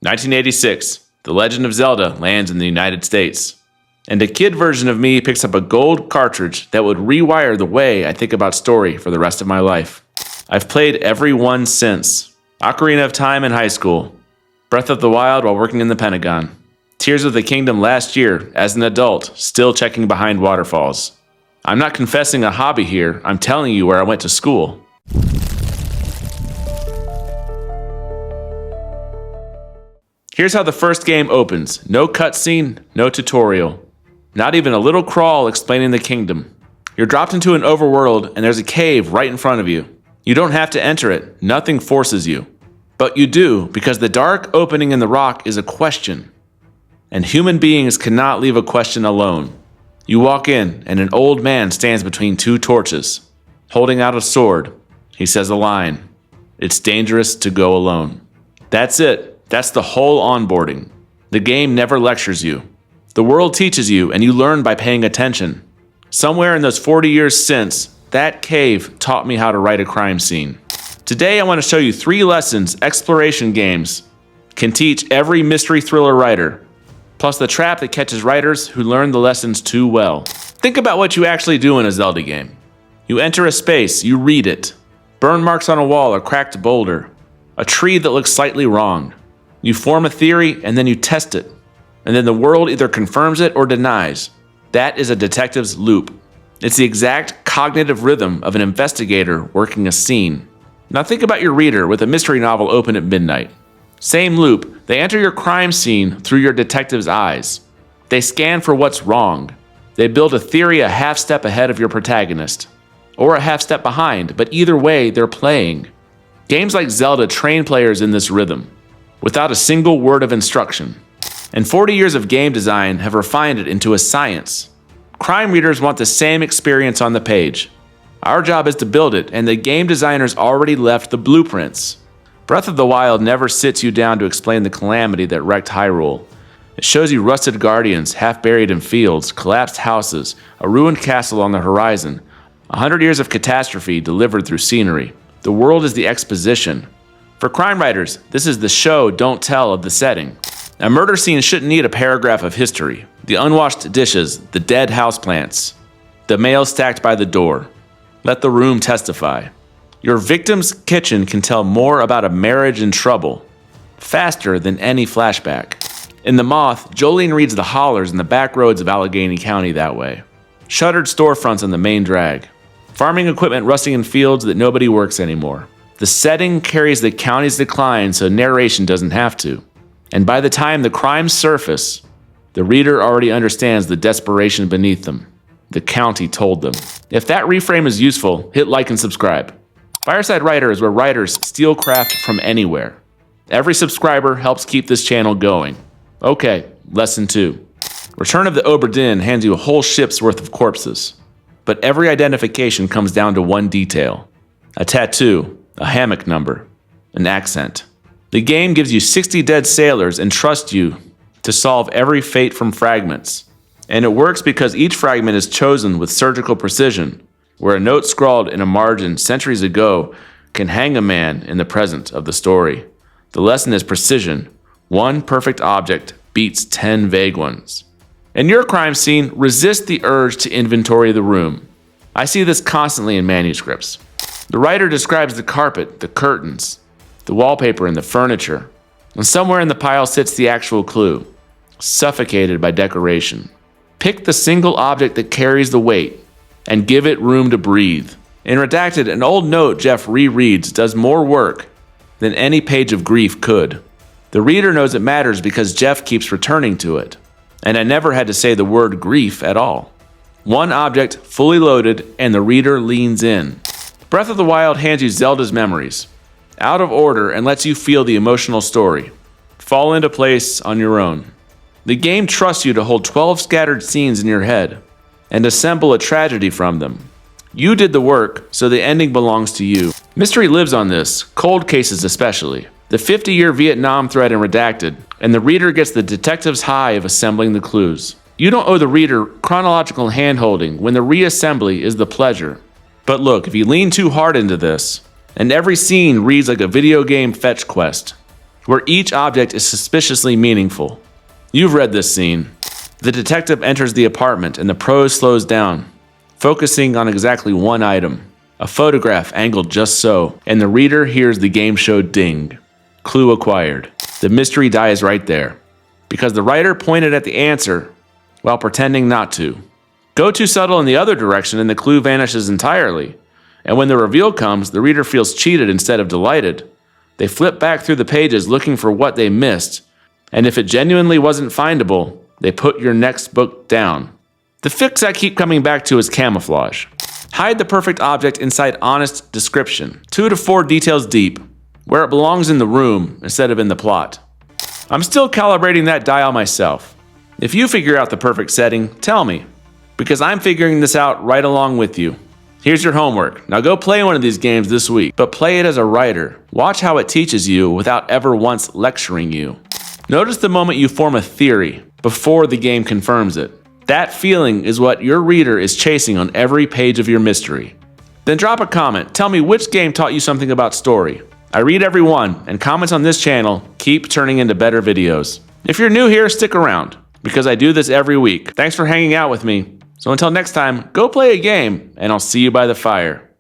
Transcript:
1986, The Legend of Zelda lands in the United States. And a kid version of me picks up a gold cartridge that would rewire the way I think about story for the rest of my life. I've played every one since. Ocarina of Time in high school. Breath of the Wild while working in the Pentagon. Tears of the Kingdom last year as an adult, still checking behind waterfalls. I'm not confessing a hobby here, I'm telling you where I went to school. Here's how the first game opens. No cutscene, no tutorial. Not even a little crawl explaining the kingdom. You're dropped into an overworld and there's a cave right in front of you. You don't have to enter it, nothing forces you. But you do, because the dark opening in the rock is a question. And human beings cannot leave a question alone. You walk in and an old man stands between two torches, holding out a sword. He says a line. It's dangerous to go alone. That's it. That's the whole onboarding. The game never lectures you. The world teaches you and you learn by paying attention. Somewhere in those 40 years since, that cave taught me how to write a crime scene. Today I want to show you 3 lessons exploration games can teach every mystery thriller writer, plus the trap that catches writers who learn the lessons too well. Think about what you actually do in a Zelda game. You enter a space, you read it. Burn marks on a wall or cracked boulder. A tree that looks slightly wrong. You form a theory and then you test it. And then the world either confirms it or denies. That is a detective's loop. It's the exact cognitive rhythm of an investigator working a scene. Now think about your reader with a mystery novel open at midnight. Same loop, they enter your crime scene through your detective's eyes. They scan for what's wrong. They build a theory a half step ahead of your protagonist. Or a half step behind, but either way, they're playing. Games like Zelda train players in this rhythm, without a single word of instruction. And 40 years of game design have refined it into a science. Crime readers want the same experience on the page. Our job is to build it, and the game designers already left the blueprints. Breath of the Wild never sits you down to explain the calamity that wrecked Hyrule. It shows you rusted guardians, half buried in fields, collapsed houses, a ruined castle on the horizon, 100 years of catastrophe delivered through scenery. The world is the exposition. For crime writers, this is the show, don't tell of the setting. A murder scene shouldn't need a paragraph of history. The unwashed dishes, the dead houseplants, the mail stacked by the door. Let the room testify. Your victim's kitchen can tell more about a marriage in trouble, faster than any flashback. In The Moth, Jolene reads the hollers in the back roads of Allegheny County that way. Shuttered storefronts on the main drag. Farming equipment rusting in fields that nobody works anymore. The setting carries the county's decline so narration doesn't have to. And by the time the crimes surface, the reader already understands the desperation beneath them. The county told them. If that reframe is useful, hit like and subscribe. Fireside Writer is where writers steal craft from anywhere. Every subscriber helps keep this channel going. Okay, lesson 2. Return of the Obra Dinn hands you a whole ship's worth of corpses. But every identification comes down to one detail. A tattoo, a hammock number, an accent. The game gives you 60 dead sailors and trusts you to solve every fate from fragments. And it works because each fragment is chosen with surgical precision, where a note scrawled in a margin centuries ago can hang a man in the present of the story. The lesson is precision. One perfect object beats 10 vague ones. In your crime scene, resist the urge to inventory the room. I see this constantly in manuscripts. The writer describes the carpet, the curtains, the wallpaper, and the furniture. And somewhere in the pile sits the actual clue, suffocated by decoration. Pick the single object that carries the weight and give it room to breathe. In Redacted, an old note Jeff rereads does more work than any page of grief could. The reader knows it matters because Jeff keeps returning to it. And I never had to say the word grief at all. One object, fully loaded, and the reader leans in. Breath of the Wild hands you Zelda's memories, out of order, and lets you feel the emotional story. Fall into place on your own. The game trusts you to hold 12 scattered scenes in your head and assemble a tragedy from them. You did the work, so the ending belongs to you. Mystery lives on this, cold cases especially. The 50-year Vietnam thread in Redacted, and the reader gets the detective's high of assembling the clues. You don't owe the reader chronological hand-holding when the reassembly is the pleasure. But look, if you lean too hard into this, and every scene reads like a video game fetch quest, where each object is suspiciously meaningful. You've read this scene. The detective enters the apartment and the prose slows down, focusing on exactly one item, a photograph angled just so, and the reader hears the game show ding. Clue acquired. The mystery dies right there, because the writer pointed at the answer while pretending not to. Go too subtle in the other direction and the clue vanishes entirely, and when the reveal comes, the reader feels cheated instead of delighted. They flip back through the pages looking for what they missed, and if it genuinely wasn't findable, they put your next book down. The fix I keep coming back to is camouflage. Hide the perfect object inside honest description, 2 to 4 details deep, where it belongs in the room instead of in the plot. I'm still calibrating that dial myself. If you figure out the perfect setting, tell me, because I'm figuring this out right along with you. Here's your homework. Now go play one of these games this week, but play it as a writer. Watch how it teaches you without ever once lecturing you. Notice the moment you form a theory before the game confirms it. That feeling is what your reader is chasing on every page of your mystery. Then drop a comment. Tell me which game taught you something about story. I read every one, and comments on this channel keep turning into better videos. If you're new here, stick around, because I do this every week. Thanks for hanging out with me. So until next time, go play a game, and I'll see you by the fire.